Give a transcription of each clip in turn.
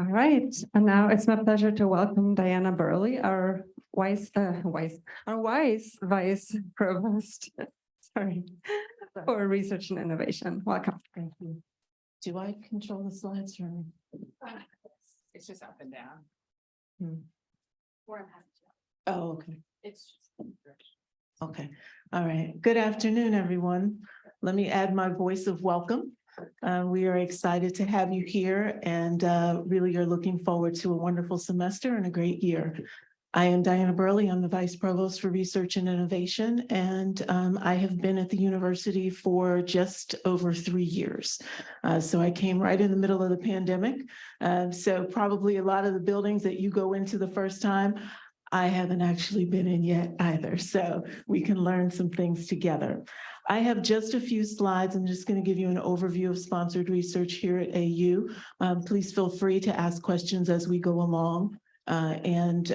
All right, and now it's my pleasure to welcome Diana Burley, our wise vice provost. Sorry, for research and innovation. Welcome. Thank you. Do I control the slides or? It's just up and down. Oh, okay. It's Okay. All right. Good afternoon, everyone. Let me add my voice of welcome. We are excited to have you here and really are looking forward to a wonderful semester and a great year. I am Diana Burley. I'm the Vice Provost for Research and Innovation, and I have been at the university for just over 3 years. So I came right in the middle of the pandemic. So probably a lot of the buildings that you go into the first time, I haven't actually been in yet either, so we can learn some things together. I have just a few slides. I'm just going to give you an overview of sponsored research here at AU. Please feel free to ask questions as we go along, and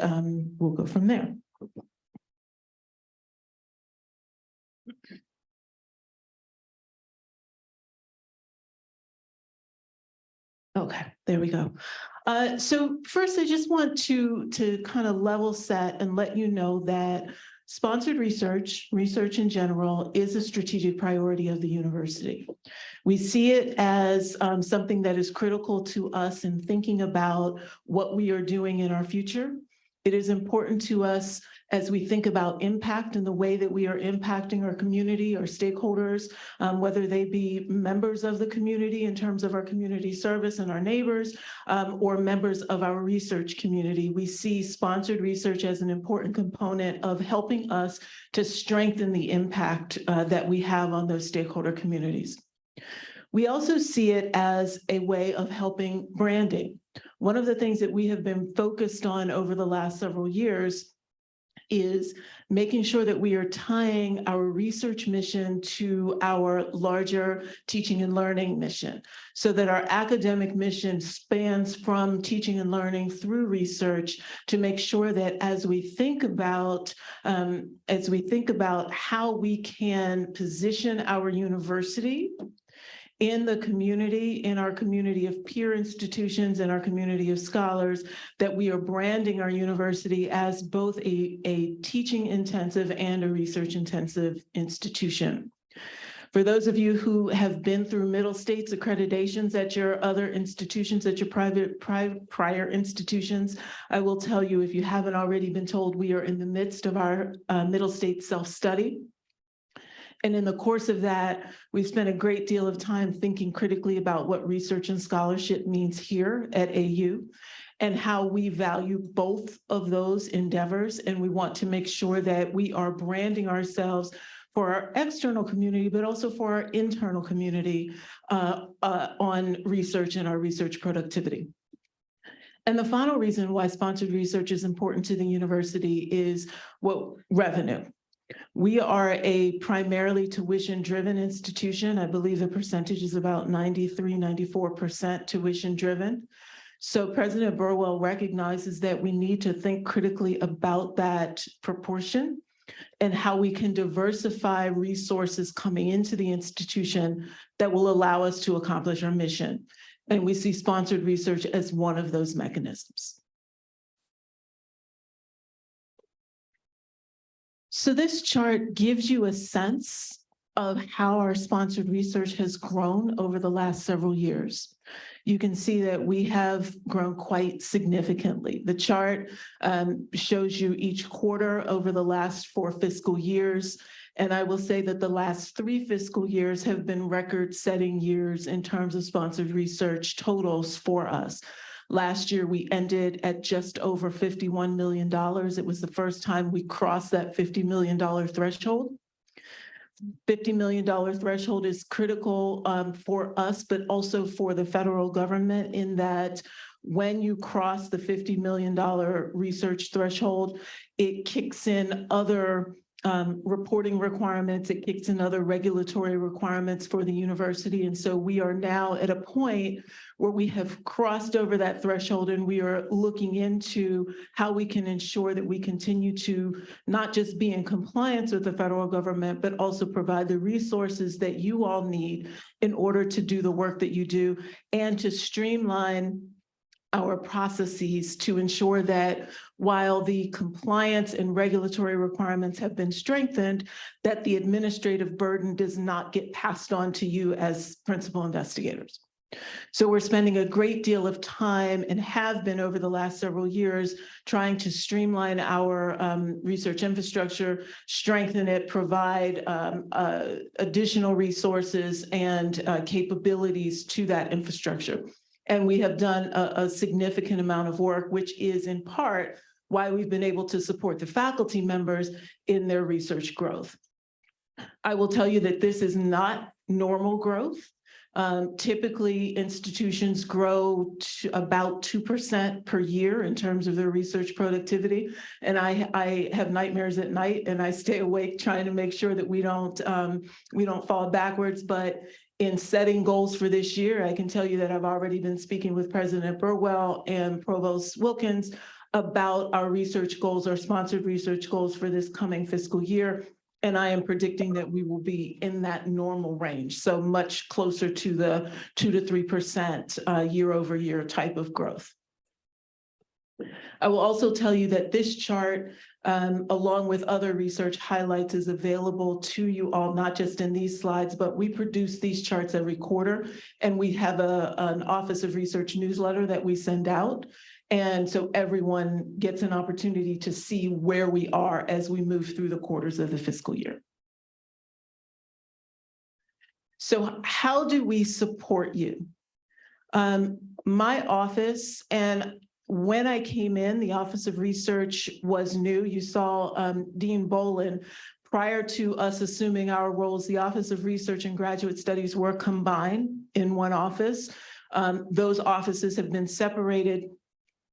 we'll go from there. Okay, there we go. So first, I just want to kind of level set and let you know that sponsored research in general, is a strategic priority of the university. We see it as something that is critical to us in thinking about what we are doing in our future. It is important to us as we think about impact and the way that we are impacting our community, our stakeholders, whether they be members of the community in terms of our community service and our neighbors, or members of our research community. We see sponsored research as an important component of helping us to strengthen the impact that we have on those stakeholder communities. We also see it as a way of helping branding. One of the things that we have been focused on over the last several years is making sure that we are tying our research mission to our larger teaching and learning mission, so that our academic mission spans from teaching and learning through research, to make sure that as we think about how we can position our university in the community, in our community of peer institutions and our community of scholars, that we are branding our university as both a teaching intensive and a research intensive institution. For those of you who have been through Middle States accreditations at your other institutions, at your prior institutions, I will tell you, if you haven't already been told, we are in the midst of our Middle States self-study. And in the course of that, we've spent a great deal of time thinking critically about what research and scholarship means here at AU and how we value both of those endeavors. And we want to make sure that we are branding ourselves for our external community, but also for our internal community on research and our research productivity. And the final reason why sponsored research is important to the university is revenue. We are a primarily tuition-driven institution. I believe the percentage is about 94% tuition-driven. So President Burwell recognizes that we need to think critically about that proportion and how we can diversify resources coming into the institution that will allow us to accomplish our mission. And we see sponsored research as one of those mechanisms. So this chart gives you a sense of how our sponsored research has grown over the last several years. You can see that we have grown quite significantly. The chart shows you each quarter over the last 4 fiscal years. And I will say that the last 3 fiscal years have been record-setting years in terms of sponsored research totals for us. Last year, we ended at just over $51 million. It was the first time we crossed that $50 million threshold. $50 million threshold is critical for us, but also for the federal government, in that when you cross the $50 million research threshold, it kicks in other reporting requirements, it kicks in other regulatory requirements for the university. And so we are now at a point where we have crossed over that threshold, and we are looking into how we can ensure that we continue to not just be in compliance with the federal government, but also provide the resources that you all need in order to do the work that you do and to streamline our processes to ensure that while the compliance and regulatory requirements have been strengthened, that the administrative burden does not get passed on to you as principal investigators. So we're spending a great deal of time and have been over the last several years trying to streamline our research infrastructure, strengthen it, provide additional resources and capabilities to that infrastructure. And we have done a significant amount of work, which is in part why we've been able to support the faculty members in their research growth. I will tell you that this is not normal growth. Typically, institutions grow to about 2% per year in terms of their research productivity. And I have nightmares at night, and I stay awake trying to make sure that we don't fall backwards. But in setting goals for this year, I can tell you that I've already been speaking with President Burwell and Provost Wilkins about our research goals, our sponsored research goals for this coming fiscal year. And I am predicting that we will be in that normal range, so much closer to the 2 to 3% year over year type of growth. I will also tell you that this chart, along with other research highlights, is available to you all, not just in these slides, but we produce these charts every quarter, and we have an Office of Research newsletter that we send out. And so everyone gets an opportunity to see where we are as we move through the quarters of the fiscal year. So how do we support you? My office, and when I came in, the Office of Research was new. You saw Dean Bolin. Prior to us assuming our roles, the Office of Research and Graduate Studies were combined in one office. Those offices have been separated.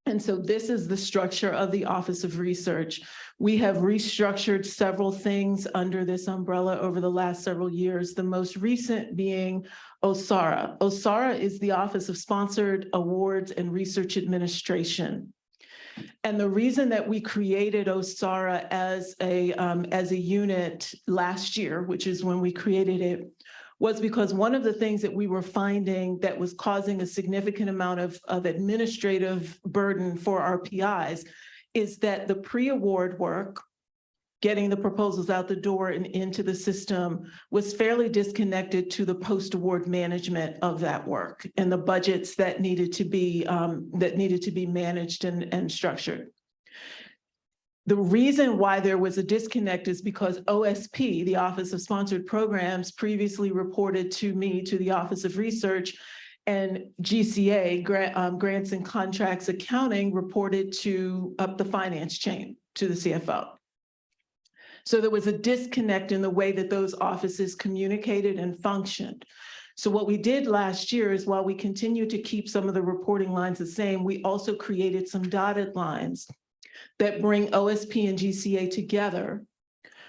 And so this is the structure of the Office of Research. We have restructured several things under this umbrella over the last several years, the most recent being OSARA. OSARA is the Office of Sponsored Awards and Research Administration. And the reason that we created OSARA as a unit last year, which is when we created it, was because one of the things that we were finding that was causing a significant amount of administrative burden for our PIs is that the pre-award work, getting the proposals out the door and into the system, was fairly disconnected to the post-award management of that work and the budgets that needed to be managed and structured. The reason why there was a disconnect is because OSP, the Office of Sponsored Programs, previously reported to me, to the Office of Research, and GCA, Grants and Contracts Accounting, reported to up the finance chain to the CFO. So there was a disconnect in the way that those offices communicated and functioned. So what we did last year is, while we continued to keep some of the reporting lines the same, we also created some dotted lines that bring OSP and GCA together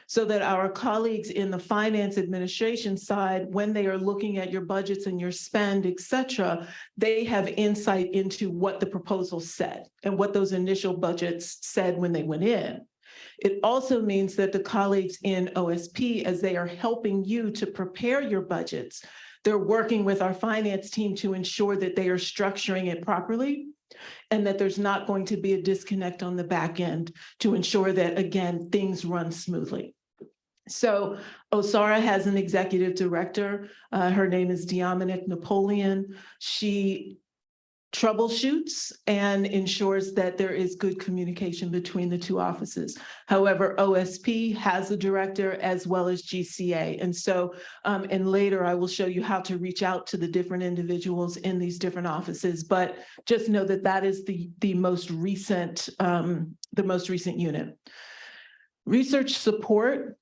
so that our colleagues in the finance administration side, when they are looking at your budgets and your spend, et cetera, they have insight into what the proposal said and what those initial budgets said when they went in. It also means that the colleagues in OSP, as they are helping you to prepare your budgets, they're working with our finance team to ensure that they are structuring it properly and that there's not going to be a disconnect on the back end to ensure that, again, things run smoothly. So OSARA has an executive director. Her name is Dominic Napoleon. She troubleshoots and ensures that there is good communication between the two offices. However, OSP has a director as well as GCA. And so, and later I will show you how to reach out to the different individuals in these different offices, but just know that that is the most recent unit. Research support.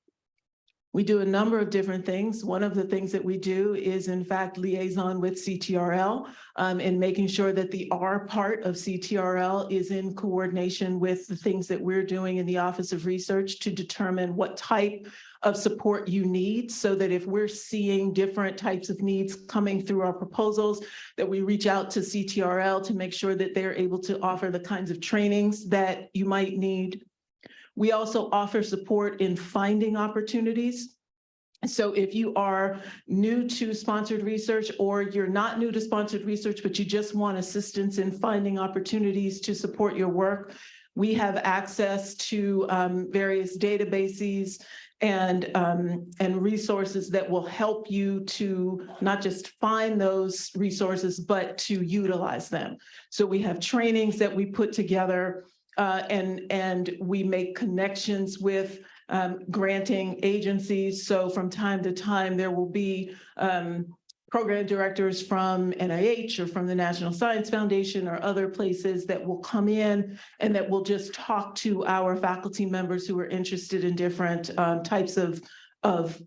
We do a number of different things. One of the things that we do is, in fact, liaison with CTRL and making sure that the R part of CTRL is in coordination with the things that we're doing in the Office of Research to determine what type of support you need, so that if we're seeing different types of needs coming through our proposals, that we reach out to CTRL to make sure that they're able to offer the kinds of trainings that you might need. We also offer support in finding opportunities. So if you are new to sponsored research, or you're not new to sponsored research, but you just want assistance in finding opportunities to support your work, we have access to various databases and resources that will help you to not just find those resources, but to utilize them. So we have trainings that we put together, and we make connections with granting agencies. So from time to time, there will be program directors from NIH or from the National Science Foundation or other places that will come in and that will just talk to our faculty members who are interested in different types of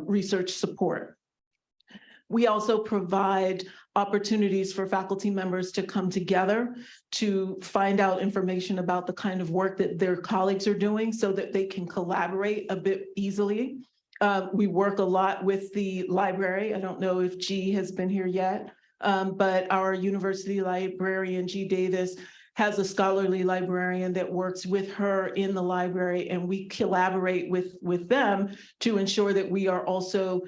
research support. We also provide opportunities for faculty members to come together to find out information about the kind of work that their colleagues are doing so that they can collaborate a bit easily. We work a lot with the library. I don't know if G has been here yet, but our university librarian, G Davis, has a scholarly librarian that works with her in the library, and we collaborate with them to ensure that we are also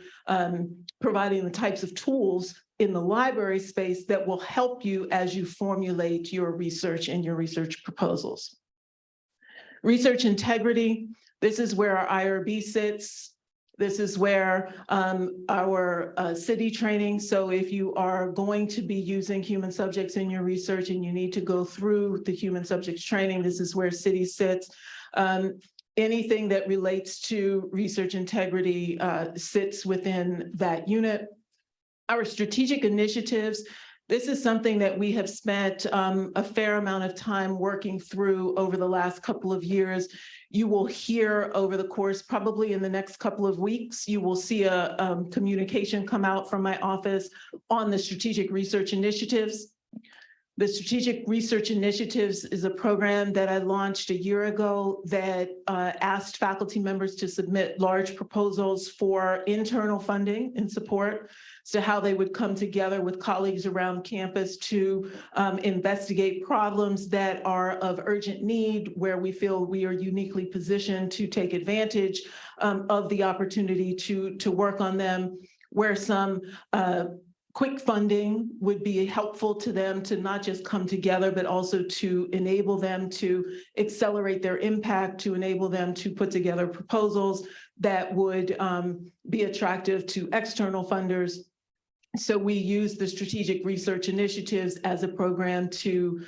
providing the types of tools in the library space that will help you as you formulate your research and your research proposals. Research integrity, this is where our IRB sits. This is where our city training. So if you are going to be using human subjects in your research and you need to go through the human subjects training, this is where city sits. Anything that relates to research integrity sits within that unit. Our strategic initiatives, this is something that we have spent a fair amount of time working through over the last couple of years. You will hear over the course, probably in the next couple of weeks, you will see a communication come out from my office on the strategic research initiatives. The Strategic Research Initiatives is a program that I launched a year ago that asked faculty members to submit large proposals for internal funding and support, so how they would come together with colleagues around campus to investigate problems that are of urgent need, where we feel we are uniquely positioned to take advantage of the opportunity to work on them, where some quick funding would be helpful to them to not just come together, but also to enable them to accelerate their impact, to enable them to put together proposals that would be attractive to external funders. So we use the Strategic Research Initiatives as a program to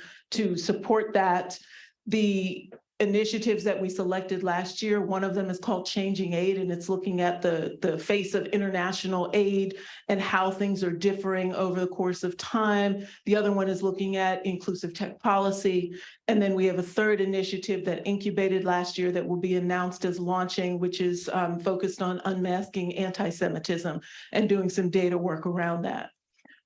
support that. The initiatives that we selected last year, one of them is called Changing Aid, and it's looking at the face of international aid and how things are differing over the course of time. The other one is looking at inclusive tech policy. And then we have a third initiative that incubated last year that will be announced as launching, which is focused on unmasking anti-Semitism and doing some data work around that.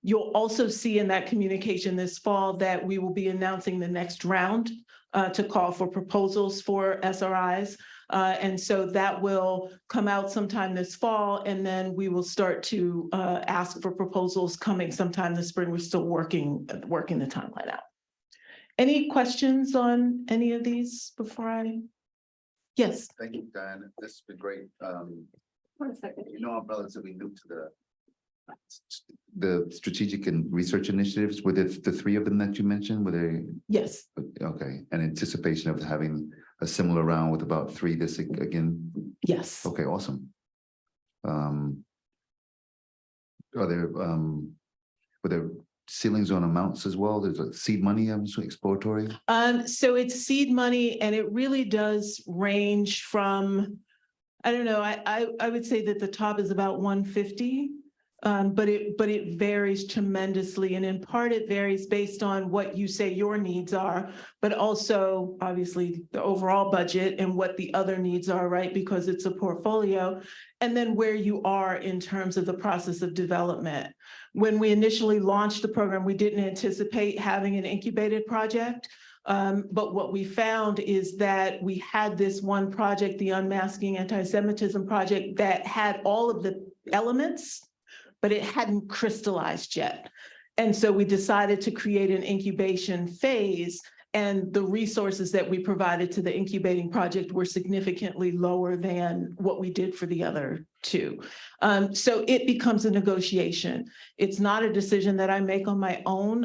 You'll also see in that communication this fall that we will be announcing the next round to call for proposals for SRIs. And so that will come out sometime this fall, and then we will start to ask for proposals coming sometime this spring. We're still working the timeline out. Any questions on any of these before I? Yes. Thank you, Diane. This has been great. 1 second. You know, I'm relatively new to the strategic and research initiatives. Were the three of them that you mentioned? Were they? Yes. Okay. In anticipation of having a similar round with about 3 this again? Yes. Okay, awesome. Are there were there ceilings on amounts as well? There's a seed money, I'm so exploratory. So it's seed money, and it really does range from, I don't know, I would say that the top is about 150. But it varies tremendously, and in part it varies based on what you say your needs are, but also obviously the overall budget and what the other needs are, right? Because it's a portfolio, and then where you are in terms of the process of development. When we initially launched the program, we didn't anticipate having an incubated project. But what we found is that we had this one project, the Unmasking Anti-Semitism project, that had all of the elements, but it hadn't crystallized yet. And so we decided to create an incubation phase And the resources that we provided to the incubating project were significantly lower than what we did for the other two. So it becomes a negotiation. It's not a decision that I make on my own.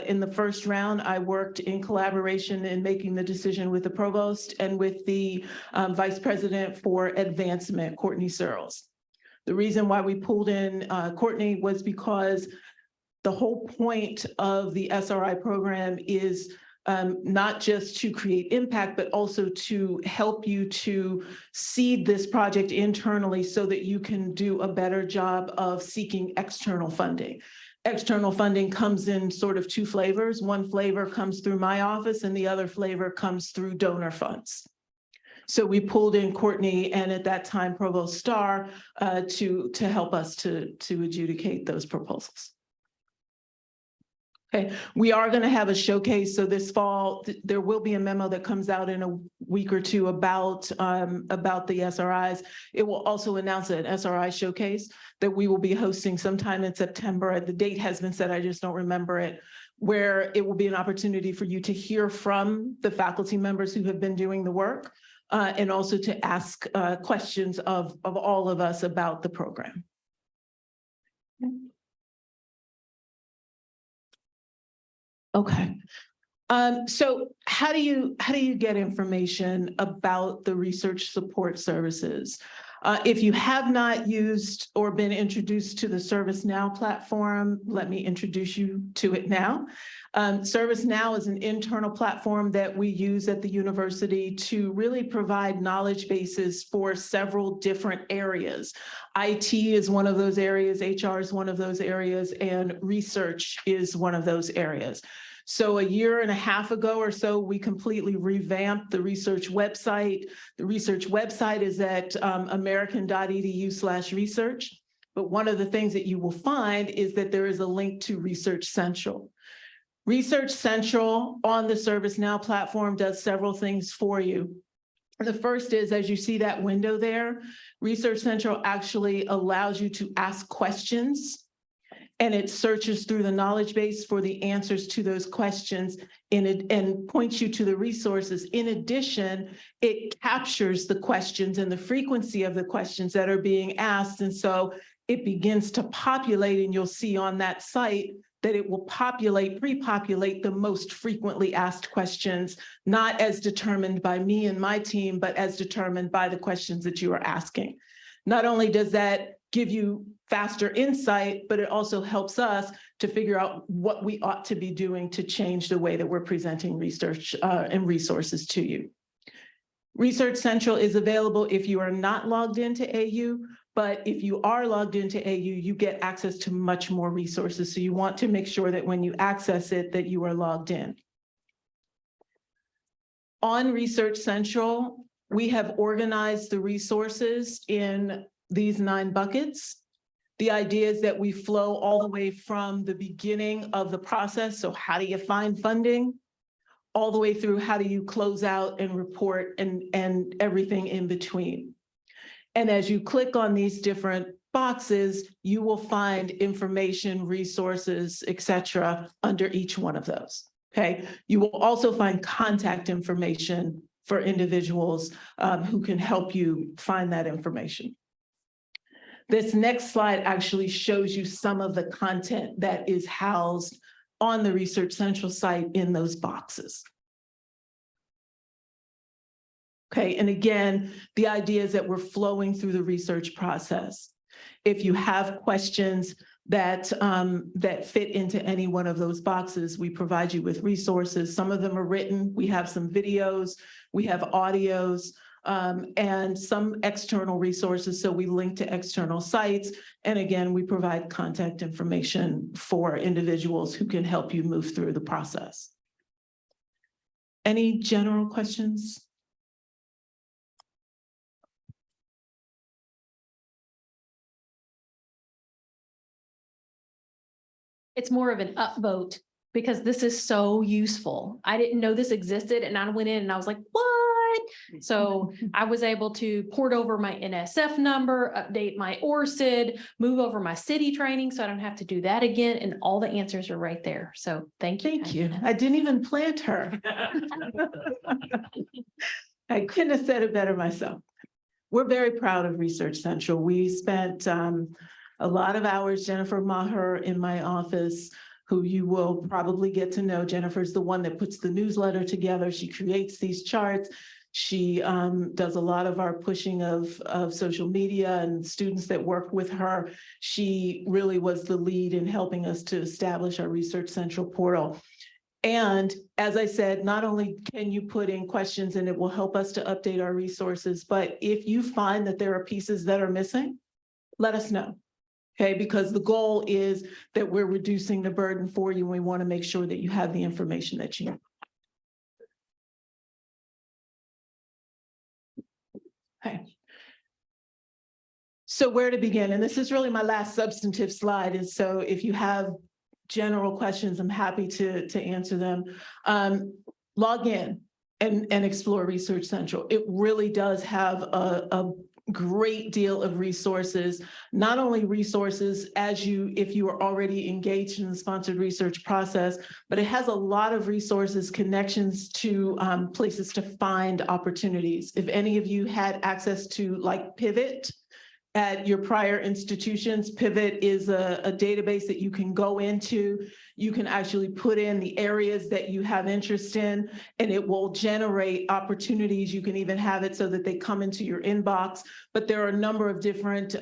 In the first round, I worked in collaboration in making the decision with the provost and with the vice president for advancement, Courtney Searles. The reason why we pulled in Courtney was because the whole point of the SRI program is not just to create impact, but also to help you to seed this project internally so that you can do a better job of seeking external funding. External funding comes in sort of two flavors. One flavor comes through my office and the other flavor comes through donor funds. So we pulled in Courtney and at that time Provost Starr to help us to adjudicate those proposals. Okay, we are going to have a showcase. So this fall, there will be a memo that comes out in a week or two about the SRIs. It will also announce an SRI showcase that we will be hosting sometime in September. The date has been set, I just don't remember it, where it will be an opportunity for you to hear from the faculty members who have been doing the work and also to ask questions of all of us about the program. Okay. So how do you get information about the research support services? If you have not used or been introduced to the ServiceNow platform, let me introduce you to it now. ServiceNow is an internal platform that we use at the university to really provide knowledge bases for several different areas. IT is one of those areas, HR is one of those areas, and research is one of those areas. So a year and a half ago or so, we completely revamped the research website. The research website is at american.edu/research. But one of the things that you will find is that there is a link to Research Central. Research Central on the ServiceNow platform does several things for you. The first is, as you see that window there, Research Central actually allows you to ask questions and it searches through the knowledge base for the answers to those questions and points you to the resources. In addition, it captures the questions and the frequency of the questions that are being asked. And so it begins to populate, and you'll see on that site that it will pre-populate the most frequently asked questions, not as determined by me and my team, but as determined by the questions that you are asking. Not only does that give you faster insight, but it also helps us to figure out what we ought to be doing to change the way that we're presenting research and resources to you. Research Central is available if you are not logged into AU, but if you are logged into AU, you get access to much more resources. So you want to make sure that when you access it, that you are logged in. On Research Central, we have organized the resources in these 9 buckets. The idea is that we flow all the way from the beginning of the process. So how do you find funding? All the way through how do you close out and report and everything in between. And as you click on these different boxes, you will find information, resources, etc. under each one of those. Okay. You will also find contact information for individuals who can help you find that information. This next slide actually shows you some of the content that is housed on the Research Central site in those boxes. Okay, and again, the idea is that we're flowing through the research process. If you have questions that fit into any one of those boxes, we provide you with resources. Some of them are written. We have some videos, we have audios, and some external resources. So we link to external sites. And again, we provide contact information for individuals who can help you move through the process. Any general questions? It's more of an upvote because this is so useful. I didn't know this existed and I went in and I was like, what? what? So I was able to port over my NSF number, update my ORCID, move over my city training, so I don't have to do that again. And all the answers are right there. So thank you. Thank you. I didn't even plant her. I couldn't have said it better myself. We're very proud of Research Central. We spent a lot of hours, Jennifer Maher in my office, who you will probably get to know. Jennifer's the one that puts the newsletter together. She creates these charts. She does a lot of our pushing of social media and students that work with her. She really was the lead in helping us to establish our Research Central portal. And as I said, not only can you put in questions and it will help us to update our resources, but if you find that there are pieces that are missing, let us know. Okay, because the goal is that we're reducing the burden for you. And we want to make sure that you have the information that you need. Okay. So where to begin? And this is really my last substantive slide. And so if you have general questions, I'm happy to answer them. Log in and explore Research Central. It really does have a great deal of resources, not only resources if you are already engaged in the sponsored research process, but it has a lot of resources, connections to places to find opportunities. If any of you had access to like Pivot at your prior institutions, Pivot is a database that you can go into. You can actually put in the areas that you have interest in, and it will generate opportunities. You can even have it so that they come into your inbox. But there are a number of different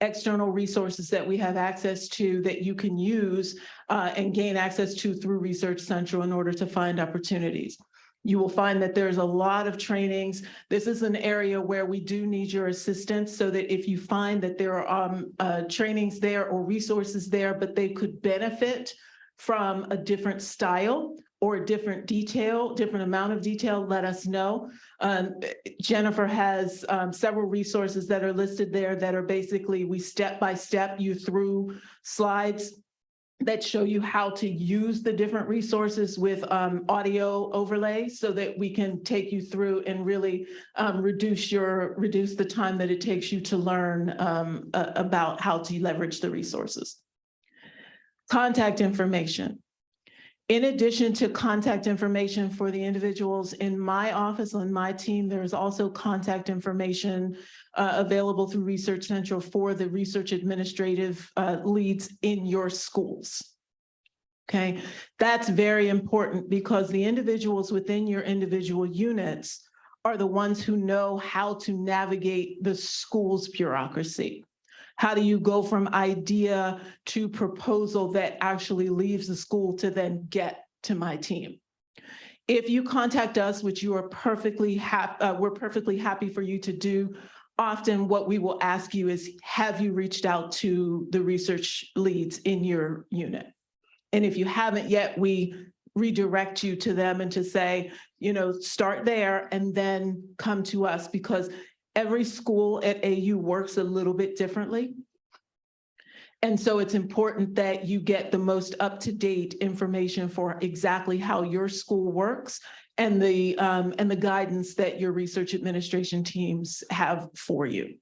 external resources that we have access to that you can use and gain access to through Research Central in order to find opportunities. You will find that there's a lot of trainings. This is an area where we do need your assistance, so that if you find that there are trainings there or resources there, but they could benefit from a different style or a different amount of detail, let us know. Jennifer has several resources that are listed there that are basically, we step-by-step you through slides that show you how to use the different resources with audio overlay, so that we can take you through and really reduce the time that it takes you to learn about how to leverage the resources. Contact information. In addition to contact information for the individuals in my office, on my team, there's also contact information available through Research Central for the research administrative leads in your schools. Okay, that's very important, because the individuals within your individual units are the ones who know how to navigate the school's bureaucracy. How do you go from idea to proposal that actually leaves the school to then get to my team? If you contact us, which you are perfectly happy, we're perfectly happy for you to do, often what we will ask you is, have you reached out to the research leads in your unit? And if you haven't yet, we redirect you to them and to say, start there and then come to us, because every school at AU works a little bit differently. And so it's important that you get the most up-to-date information for exactly how your school works, and the guidance that your research administration teams have for you.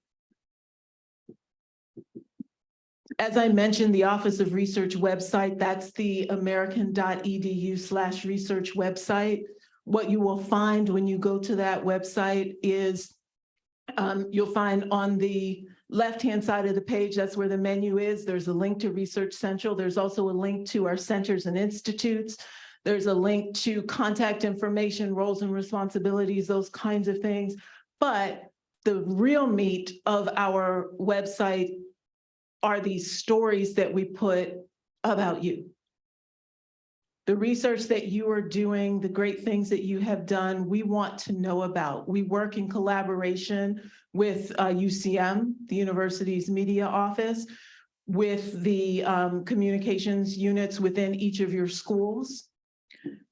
As I mentioned, the Office of Research website, that's the american.edu/research website. What you will find when you go to that website is you'll find on the left-hand side of the page, that's where the menu is. There's a link to Research Central. There's also a link to our centers and institutes. There's a link to contact information, roles and responsibilities, those kinds of things. But the real meat of our website are these stories that we put about you. The research that you are doing, the great things that you have done, we want to know about. We work in collaboration with UCM, the university's media office, with the communications units within each of your schools,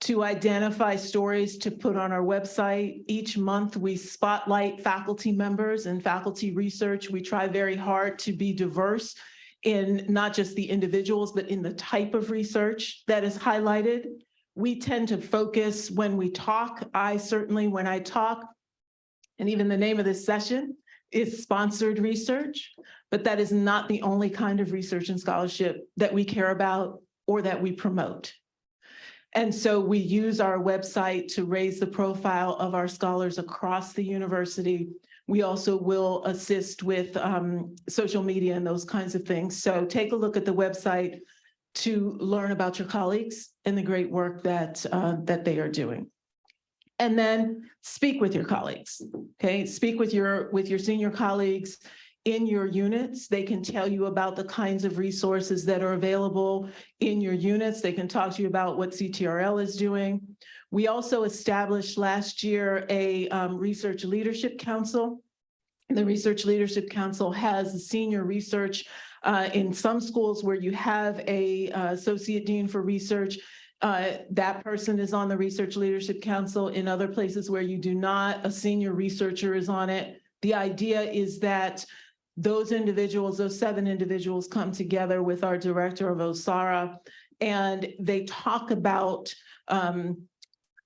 to identify stories to put on our website. Each month we spotlight faculty members and faculty research. We try very hard to be diverse in not just the individuals, but in the type of research that is highlighted. We tend to focus when we talk. I certainly, when I talk, and even the name of this session is sponsored research, but that is not the only kind of research and scholarship that we care about or that we promote. And so we use our website to raise the profile of our scholars across the university. We also will assist with social media and those kinds of things. So take a look at the website to learn about your colleagues and the great work that they are doing. And then speak with your colleagues, okay? Speak with your senior colleagues in your units. They can tell you about the kinds of resources that are available in your units. They can talk to you about what CTRL is doing. We also established last year a Research Leadership Council. The Research Leadership Council has a senior research in some schools where you have a associate dean for research. That person is on the Research Leadership Council. In other places where you do not, a senior researcher is on it. The idea is that those individuals, those 7 individuals, come together with our director of OSARA, and they talk about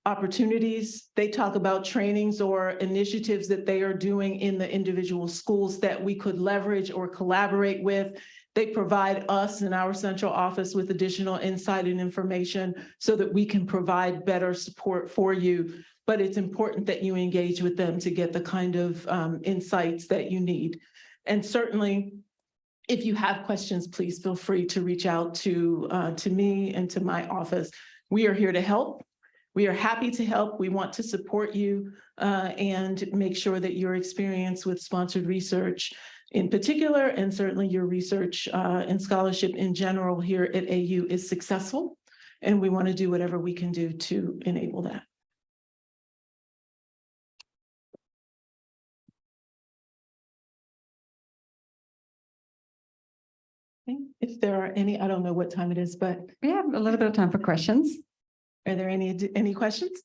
opportunities. They talk about trainings or initiatives that they are doing in the individual schools that we could leverage or collaborate with. They provide us in our central office with additional insight and information so that we can provide better support for you. But it's important that you engage with them to get the kind of insights that you need. And certainly, if you have questions, please feel free to reach out to me and to my office. We are here to help. We are happy to help. We want to support you and make sure that your experience with sponsored research in particular, and certainly your research and scholarship in general here at AU is successful. And we want to do whatever we can do to enable that. Okay. If there are any, I don't know what time it is, but We have a little bit of time for questions. are there any questions?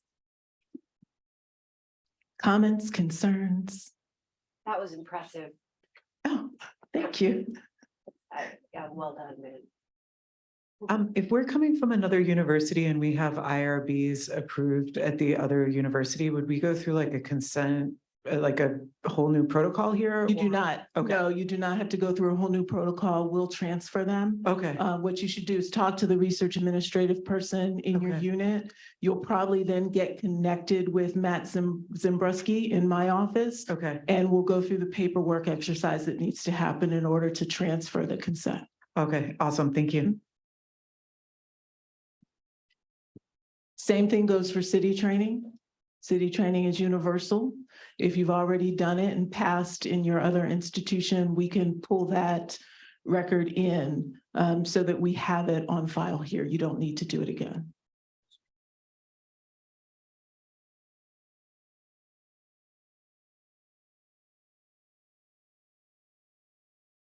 Comments, concerns? That was impressive. Oh, thank you. Yeah, well done, man. If we're coming from another university and we have IRBs approved at the other university, would we go through like a consent, like a whole new protocol here? You do or- not. Okay. No, you do not have to go through a whole new protocol. We'll transfer them. Okay, What you should do is talk to the research administrative person in your Okay. unit. You'll probably then get connected with Matt Zimbruski in my office, okay, and we'll go through the paperwork exercise that needs to happen in order to transfer the consent. okay, awesome, thank you. Same thing goes for city training. City training is universal. If you've already done it and passed in your other institution, we can pull that record in so that we have it on file here. You don't need to do it again.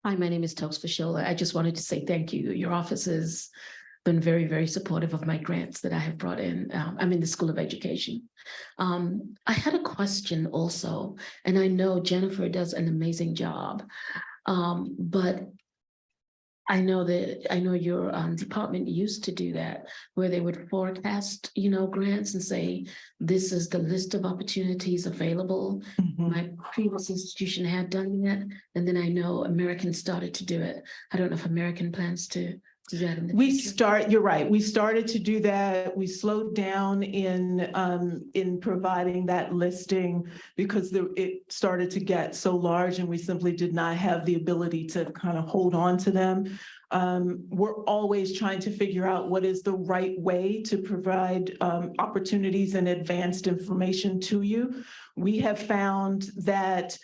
Hi, my name is Tels Fashola. I just wanted to say thank you. Your office has been very, very supportive of my grants that I have brought in. I'm in the School of Education. I had a question also, and I know Jennifer does an amazing job, but I know your department used to do that, where they would forecast, grants and say, this is the list of opportunities available. My previous institution had done that, and then I know American started to do it. I don't know if American plans to do that in the future. You're right. We started to do that. We slowed down in providing that listing because it started to get so large and we simply did not have the ability to kind of hold on to them. We're always trying to figure out what is the right way to provide opportunities and advanced information to you. We have found that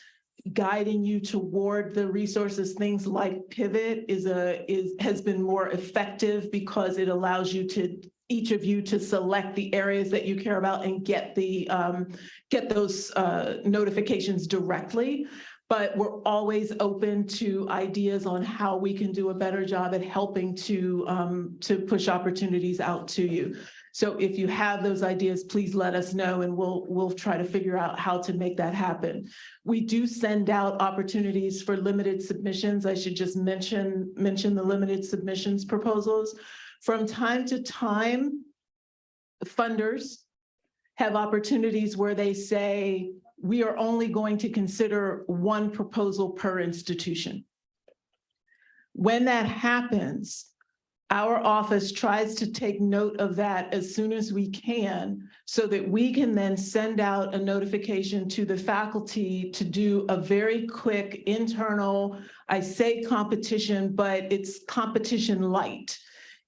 guiding you toward the resources, things like Pivot has been more effective because it allows you to, each of you, to select the areas that you care about and get those notifications directly. But we're always open to ideas on how we can do a better job at helping to push opportunities out to you. So if you have those ideas, please let us know and we'll try to figure out how to make that happen. We do send out opportunities for limited submissions. I should just mention the limited submissions proposals. From time to time, funders have opportunities where they say, we are only going to consider one proposal per institution. When that happens, our office tries to take note of that as soon as we can so that we can then send out a notification to the faculty to do a very quick internal, I say competition, but it's competition light.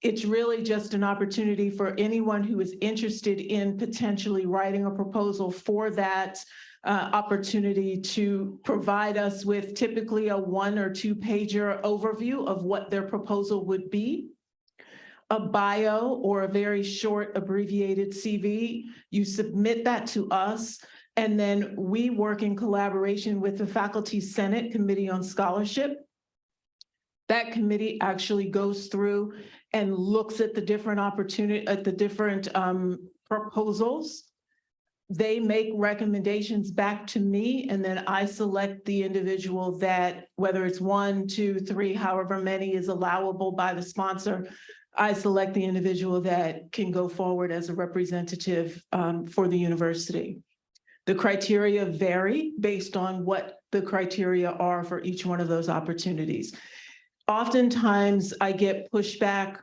It's really just an opportunity for anyone who is interested in potentially writing a proposal for that opportunity to provide us with typically a 1 or 2 pager overview of what their proposal would be. A bio or a very short abbreviated CV, you submit that to us, and then we work in collaboration with the Faculty Senate Committee on Scholarship. That committee actually goes through and looks at the different proposals. They make recommendations back to me, and then I select the individual that, whether it's 1, 2, 3, however many is allowable by the sponsor, I select the individual that can go forward as a representative for the university. The criteria vary based on what the criteria are for each one of those opportunities. Oftentimes, I get pushback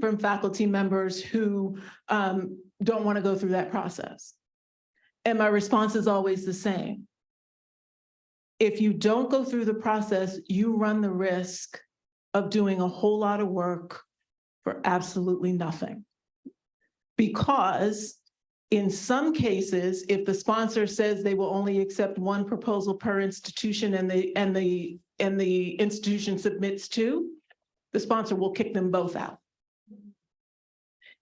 from faculty members who don't want to go through that process. And my response is always the same. If you don't go through the process, you run the risk of doing a whole lot of work for absolutely nothing. Because in some cases, if the sponsor says they will only accept 1 proposal per institution and the institution submits 2, the sponsor will kick them both out.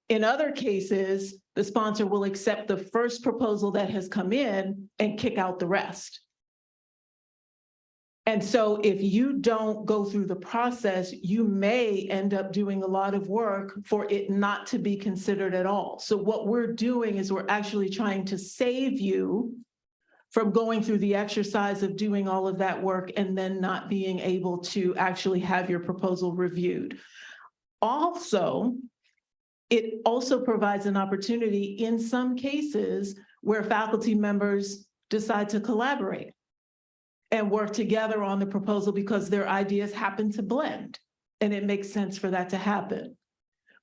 In other cases, the sponsor will accept the first proposal that has come in and kick out the rest. And so if you don't go through the process, you may end up doing a lot of work for it not to be considered at all. So what we're doing is we're actually trying to save you from going through the exercise of doing all of that work and then not being able to actually have your proposal reviewed. Also, it also provides an opportunity in some cases where faculty members decide to collaborate and work together on the proposal because their ideas happen to blend, and it makes sense for that to happen.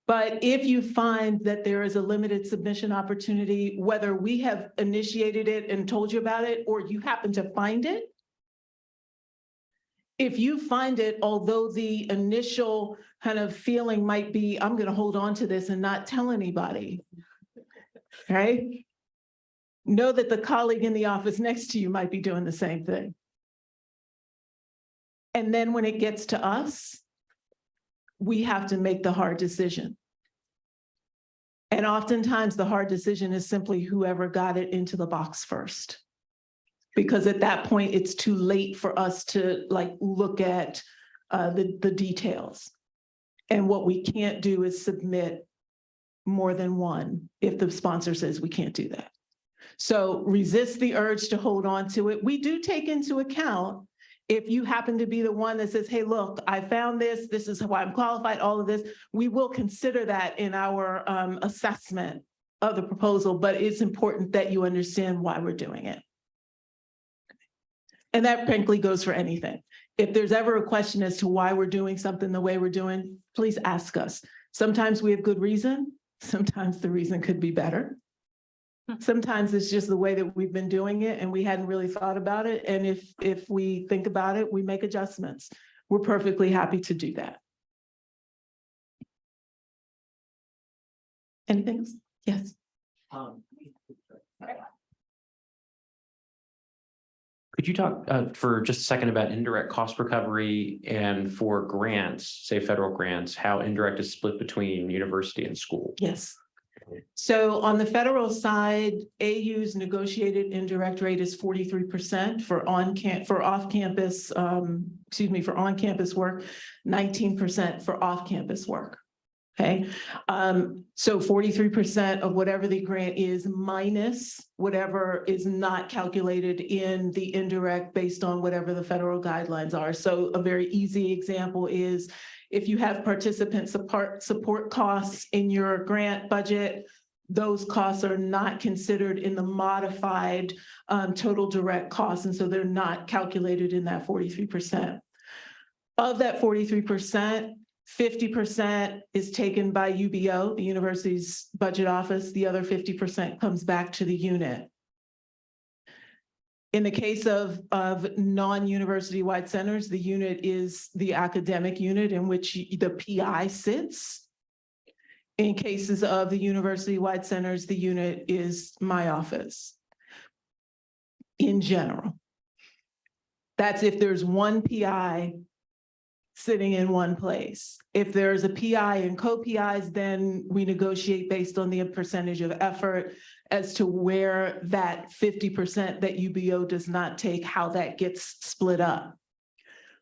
But if you find that there is a limited submission opportunity, whether we have initiated it and told you about it, or you happen to find it, if you find it, although the initial kind of feeling might be, I'm gonna hold on to this and not tell anybody, right? Know that the colleague in the office next to you might be doing the same thing. And then when it gets to us, we have to make the hard decision. And oftentimes the hard decision is simply whoever got it into the box first. Because at that point, it's too late for us to look at the details. And what we can't do is submit more than 1 if the sponsor says we can't do that. So resist the urge to hold on to it. We do take into account if you happen to be the one that says, hey, look, I found this, this is why I'm qualified, all of this, we will consider that in our assessment of the proposal, but it's important that you understand why we're doing it. And that frankly goes for anything. If there's ever a question as to why we're doing something the way we're doing, please ask us. Sometimes we have good reason, sometimes the reason could be better. Sometimes it's just the way that we've been doing it and we hadn't really thought about it. And if we think about it, we make adjustments. We're perfectly happy to do that. Anything else? Yes. Could you talk for just a second about indirect cost recovery and for grants, say federal grants, how indirect is split between university and school? Yes. So on the federal side, AU's negotiated indirect rate is 43% for on-campus work, 19% for off-campus work. Okay, so 43% of whatever the grant is minus whatever is not calculated in the indirect based on whatever the federal guidelines are. So a very easy example is if you have participant support costs in your grant budget, those costs are not considered in the modified total direct costs, and so they're not calculated in that 43%. Of that 43%, 50% is taken by UBO, the university's budget office. The other 50% comes back to the unit. In the case of non-university wide centers, the unit is the academic unit in which the PI sits. In cases of the university-wide centers, the unit is my office. In general. That's if there's one PI sitting in one place. If there's a PI and co-PIs, then we negotiate based on the percentage of effort as to where that 50% that UBO does not take, how that gets split up.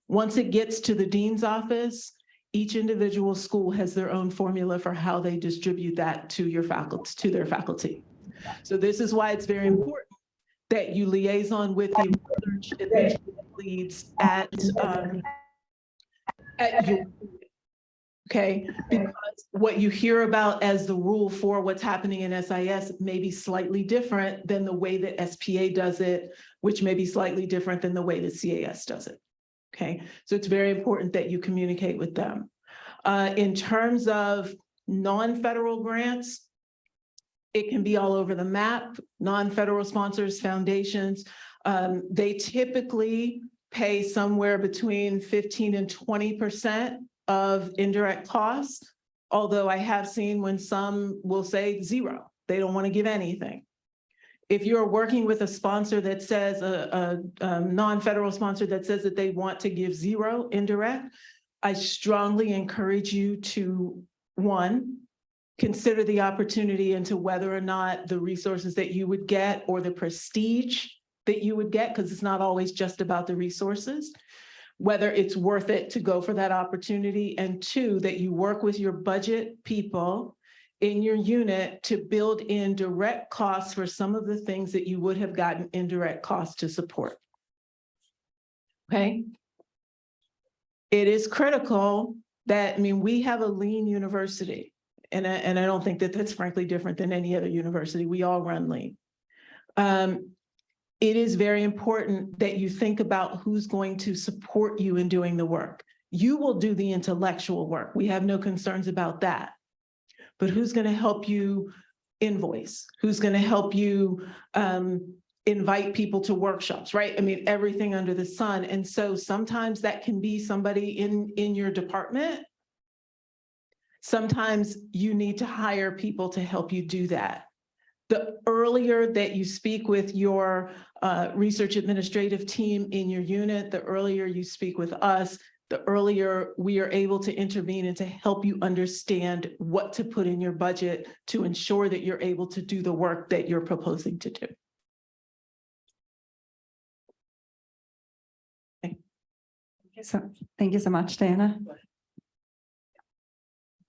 Once it gets to the dean's office, each individual school has their own formula for how they distribute that to your faculty, to their faculty. So this is why it's very important that you liaison with the research administrative leads at your, okay? Because what you hear about as the rule for what's happening in SIS may be slightly different than the way that SPA does it, which may be slightly different than the way that CAS does it. Okay, so it's very important that you communicate with them. In terms of non-federal grants, it can be all over the map. Non-federal sponsors, foundations, they typically pay somewhere between 15 and 20% of indirect costs. Although I have seen when some will say zero, they don't want to give anything. If you're working with a sponsor that says, a non-federal sponsor that says that they want to give zero indirect, I strongly encourage you to, one, consider the opportunity into whether or not the resources that you would get or the prestige that you would get, because it's not always just about the resources, whether it's worth it to go for that opportunity. And two, that you work with your budget people in your unit to build in direct costs for some of the things that you would have gotten indirect costs to support. Okay. It is critical that, I mean, we have a lean university, and I don't think that that's frankly different than any other university. We all run lean. It is very important that you think about who's going to support you in doing the work. You will do the intellectual work. We have no concerns about that. But who's going to help you invoice? Who's going to help you invite people to workshops, right? I mean, everything under the sun. And so sometimes that can be somebody in your department. Sometimes you need to hire people to help you do that. The earlier that you speak with your research administrative team in your unit, the earlier you speak with us, the earlier we are able to intervene and to help you understand what to put in your budget to ensure that you're able to do the work that you're proposing to do. So thank you so much, Diana.